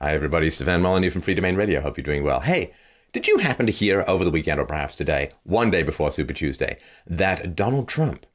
Hi, everybody. Stefan Molyneux from Free Domain Radio. Hope you're doing well. Hey, did you happen to hear over the weekend, or perhaps today, one day before Super Tuesday, that Donald Trump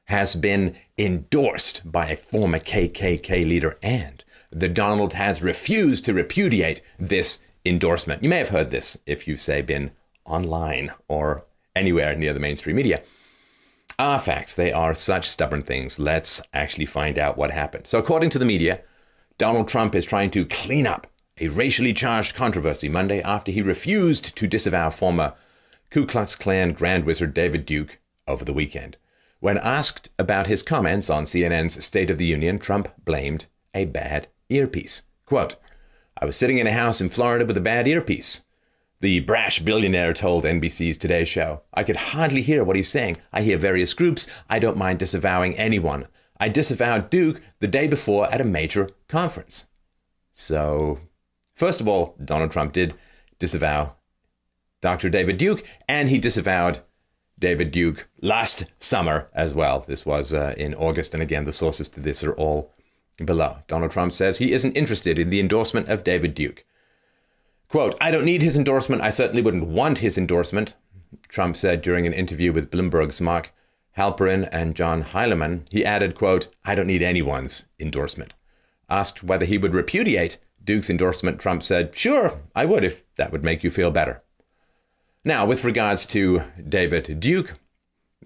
has been endorsed by a former KKK leader, and that Donald has refused to repudiate this endorsement? You may have heard this if you've, say, been online or anywhere near the mainstream media. Facts. They are such stubborn things. Let's actually find out what happened. So according to the media, Donald Trump is trying to clean up a racially charged controversy Monday after he refused to disavow former Ku Klux Klan Grand Wizard David Duke over the weekend. When asked about his comments on CNN's State of the Union, Trump blamed a bad earpiece. Quote, "I was sitting in a house in Florida with a bad earpiece," the brash billionaire told NBC's Today Show. "I could hardly hear what he's saying. I hear various groups. I don't mind disavowing anyone. I disavowed Duke the day before at a major conference." So, first of all, Donald Trump did disavow Dr. David Duke, and he disavowed David Duke last summer as well. This was in August, and again, the sources to this are all below. Donald Trump says he isn't interested in the endorsement of David Duke. Quote, "I don't need his endorsement. I certainly wouldn't want his endorsement," Trump said during an interview with Bloomberg's Mark Halperin and John Heilemann. He added, quote, "I don't need anyone's endorsement." Asked whether he would repudiate Duke's endorsement, Trump said, "Sure, I would if that would make you feel better." Now, with regards to David Duke,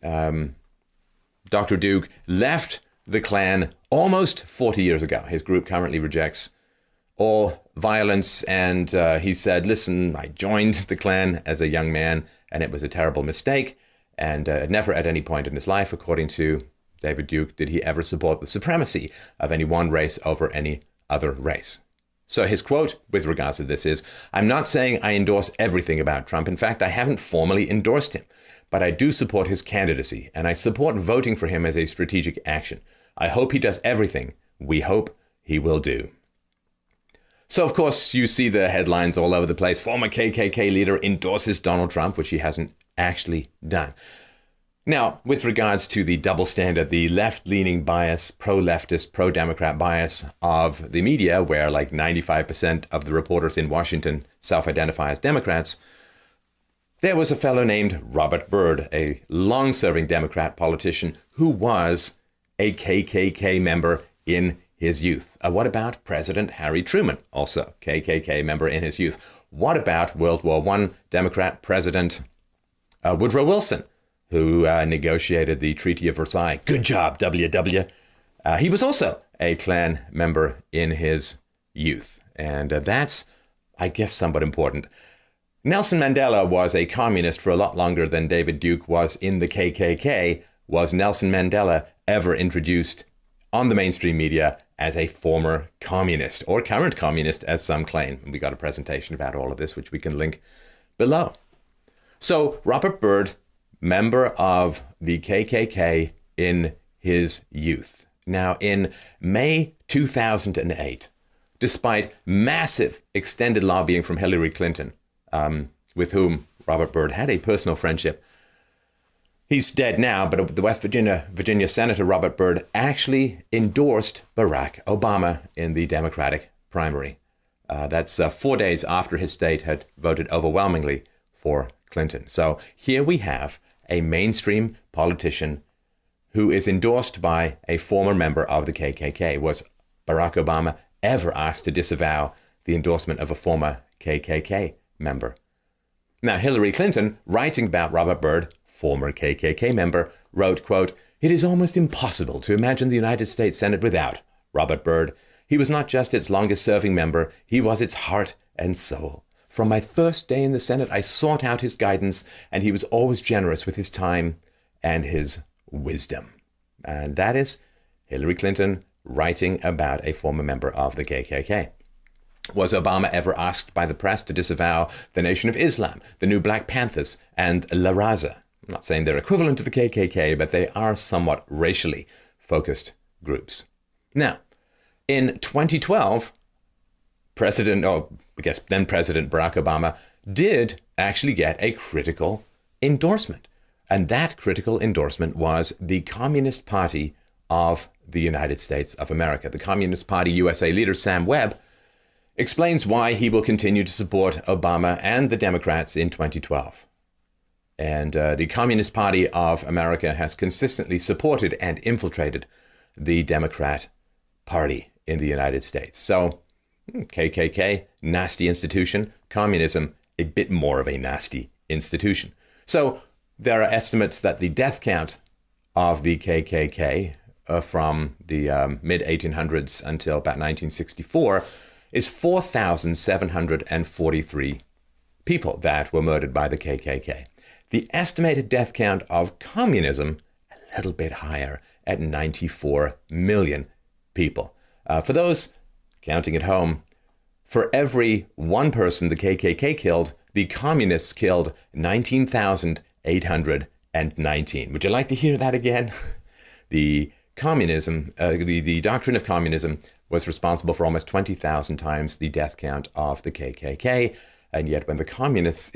Dr. Duke left the Klan almost 40 years ago. His group currently rejects all violence, and he said, "Listen, I joined the Klan as a young man, and it was a terrible mistake, and never at any point in his life, according to David Duke, did he ever support the supremacy of any one race over any other race." So his quote with regards to this is, "I'm not saying I endorse everything about Trump. In fact, I haven't formally endorsed him, but I do support his candidacy, and I support voting for him as a strategic action. I hope he does everything we hope he will do." So, of course, you see the headlines all over the place. Former KKK leader endorses Donald Trump, which he hasn't actually done. Now, with regards to the double standard, the left-leaning bias, pro-leftist, pro-Democrat bias of the media, where like 95% of the reporters in Washington self-identify as Democrats, there was a fellow named Robert Byrd, a long-serving Democrat politician who was a KKK member in his youth. What about President Harry Truman, also KKK member in his youth? What about World War I Democrat President Woodrow Wilson, who negotiated the Treaty of Versailles? Good job, WW. He was also a Klan member in his youth. And that's, I guess, somewhat important. Nelson Mandela was a communist for a lot longer than David Duke was in the KKK. Was Nelson Mandela ever introduced on the mainstream media as a former communist, or current communist, as some claim? And we got a presentation about all of this, which we can link below. So Robert Byrd, member of the KKK in his youth. Now, in May 2008, despite massive extended lobbying from Hillary Clinton, with whom Robert Byrd had a personal friendship, he's dead now, but the West Virginia Senator Robert Byrd actually endorsed Barack Obama in the Democratic primary. That's 4 days after his state had voted overwhelmingly for Clinton. So here we have a mainstream politician who is endorsed by a former member of the KKK. Was Barack Obama ever asked to disavow the endorsement of a former KKK member? Now, Hillary Clinton, writing about Robert Byrd, former KKK member, wrote, quote, "It is almost impossible to imagine the United States Senate without Robert Byrd. He was not just its longest-serving member, he was its heart and soul. From my first day in the Senate, I sought out his guidance, and he was always generous with his time and his wisdom." And that is Hillary Clinton writing about a former member of the KKK. Was Obama ever asked by the press to disavow the Nation of Islam, the New Black Panthers, and La Raza? I'm not saying they're equivalent to the KKK, but they are somewhat racially focused groups. Now, in 2012, then President Barack Obama did actually get a critical endorsement. And that critical endorsement was the Communist Party of the United States of America. The Communist Party USA leader, Sam Webb, explains why he will continue to support Obama and the Democrats in 2012. And the Communist Party of America has consistently supported and infiltrated the Democrat Party in the United States. So, KKK, nasty institution. Communism, a bit more of a nasty institution. So, there are estimates that the death count of the KKK from the mid-1800s until about 1964 is 4,743 people that were murdered by the KKK. The estimated death count of communism, a little bit higher, at 94 million people. For those counting at home, for every one person the KKK killed, the communists killed 19,819. Would you like to hear that again? The doctrine of communism was responsible for almost 20,000 times the death count of the KKK, and yet when the communists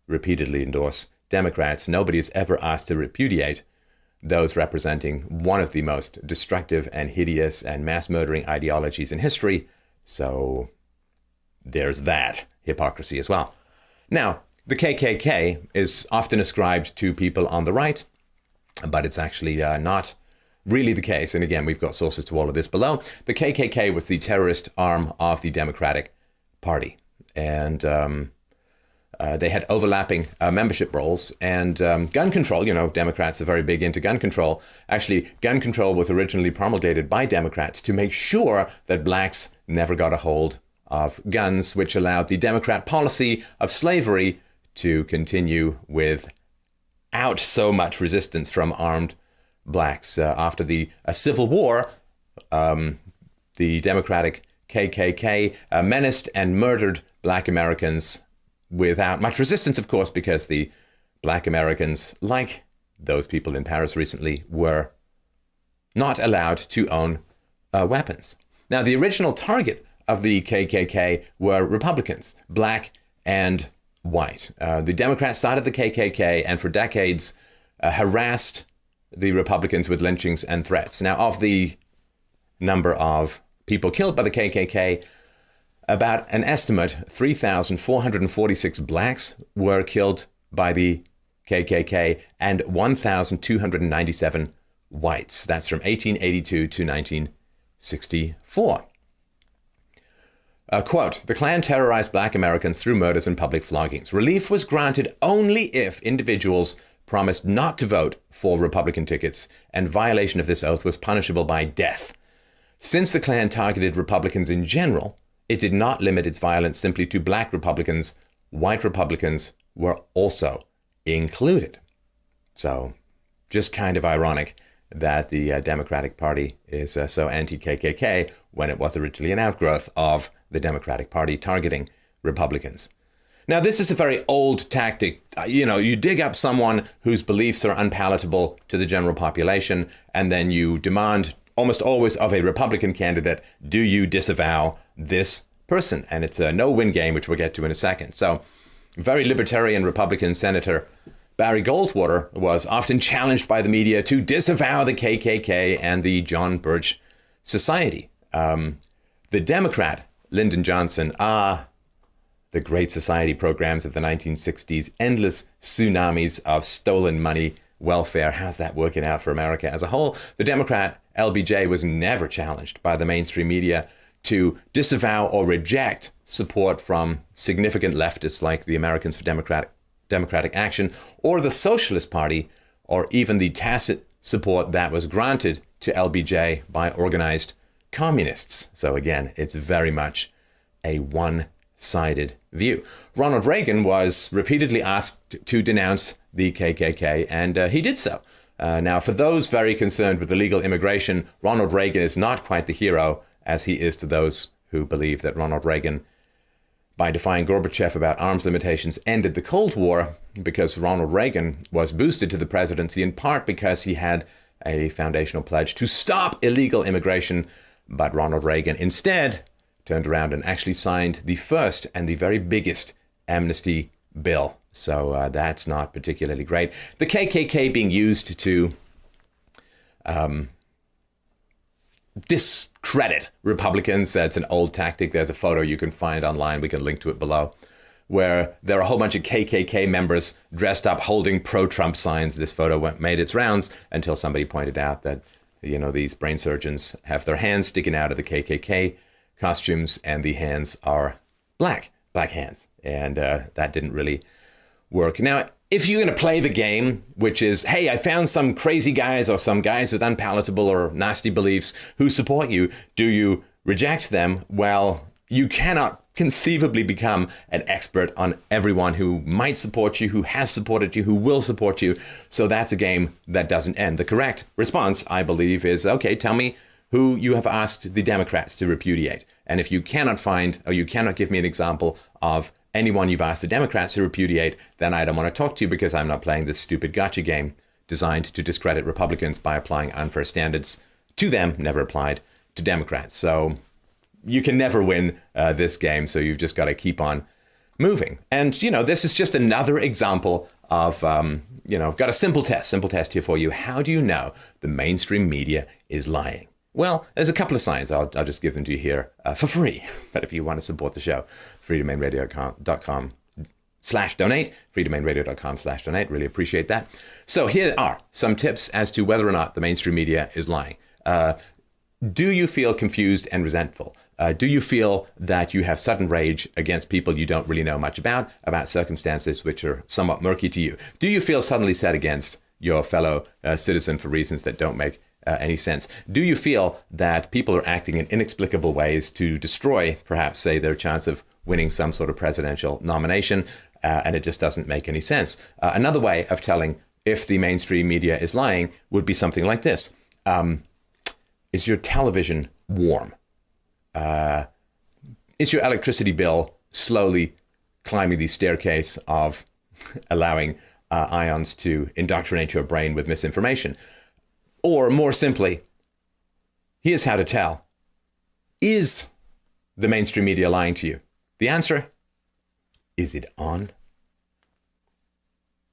repeatedly endorse Democrats, nobody is ever asked to repudiate those representing one of the most destructive and hideous and mass-murdering ideologies in history. So there's that hypocrisy as well. Now, the KKK is often ascribed to people on the right, but it's actually not really the case. And again, we've got sources to all of this below. The KKK was the terrorist arm of the Democratic Party. And they had overlapping membership roles, and gun control, Democrats are very big into gun control. Actually, gun control was originally promulgated by Democrats to make sure that blacks never got a hold of guns, which allowed the Democrat policy of slavery to continue without so much resistance from armed blacks. After the Civil War, the Democratic KKK menaced and murdered black Americans without much resistance, of course, because the black Americans, like those people in Paris recently, were not allowed to own weapons. Now, the original target of the KKK were Republicans, black and white. The Democrats started the KKK and for decades harassed the Republicans with lynchings and threats. Now, of the number of people killed by the KKK, about an estimate 3,446 blacks were killed by the KKK and 1,297 whites. That's from 1882 to 1964. Quote, the Klan terrorized black Americans through murders and public floggings. Relief was granted only if individuals promised not to vote for Republican tickets, and violation of this oath was punishable by death. Since the Klan targeted Republicans in general, it did not limit its violence simply to black Republicans. White Republicans were also included. So, just kind of ironic that the Democratic Party is so anti-KKK when it was originally an outgrowth of the Democratic Party targeting Republicans. Now, this is a very old tactic. You dig up someone whose beliefs are unpalatable to the general population, and then you demand almost always of a Republican candidate, do you disavow this person? And it's a no-win game, which we'll get to in a second. So, very libertarian Republican Senator Barry Goldwater was often challenged by the media to disavow the KKK and the John Birch Society. The Democrat, Lyndon Johnson, the Great Society programs of the 1960s, endless tsunamis of stolen money, welfare. How's that working out for America as a whole? The Democrat, LBJ, was never challenged by the mainstream media to disavow or reject support from significant leftists like the Americans for Democratic Action or the Socialist Party, or even the tacit support that was granted to LBJ by organized communists. So again, it's very much a one-sided view. Ronald Reagan was repeatedly asked to denounce the KKK, and he did so. Now, for those very concerned with illegal immigration, Ronald Reagan is not quite the hero as he is to those who believe that Ronald Reagan, by defying Gorbachev about arms limitations, ended the Cold War, because Ronald Reagan was boosted to the presidency in part because he had a foundational pledge to stop illegal immigration. But Ronald Reagan instead turned around and actually signed the first and the very biggest amnesty bill. So that's not particularly great. The KKK being used to discredit Republicans. It's an old tactic. There's a photo you can find online. We can link to it below, where there are a whole bunch of KKK members dressed up holding pro-Trump signs. This photo made its rounds until somebody pointed out that, these brain surgeons have their hands sticking out of the KKK costumes, and the hands are black hands. And that didn't really work. Now, if you're going to play the game, which is, hey, I found some crazy guys or some guys with unpalatable or nasty beliefs who support you, do you reject them? Well, you cannot conceivably become an expert on everyone who might support you, who has supported you, who will support you. So that's a game that doesn't end. The correct response, I believe, is, okay, tell me who you have asked the Democrats to repudiate. And if you cannot find, or you cannot give me an example of anyone you've asked the Democrats to repudiate, then I don't want to talk to you, because I'm not playing this stupid gotcha game designed to discredit Republicans by applying unfair standards to them, never applied to Democrats. So you can never win this game, so you've just got to keep on moving. And, this is just another example of, I've got a simple test here for you. How do you know the mainstream media is lying? Well, there's a couple of signs. I'll just give them to you here for free. But if you want to support the show, freedomainradio.com/donate, freedomainradio.com/donate. Really appreciate that. So here are some tips as to whether or not the mainstream media is lying. Do you feel confused and resentful? Do you feel that you have sudden rage against people you don't really know much about circumstances which are somewhat murky to you? Do you feel suddenly set against your fellow citizen for reasons that don't make any sense? Do you feel that people are acting in inexplicable ways to destroy, perhaps, say, their chance of winning some sort of presidential nomination, and it just doesn't make any sense? Another way of telling if the mainstream media is lying would be something like this. Is your television warm? Is your electricity bill slowly climbing the staircase of allowing ions to indoctrinate your brain with misinformation? Or more simply, here's how to tell. Is the mainstream media lying to you? The answer, is it on?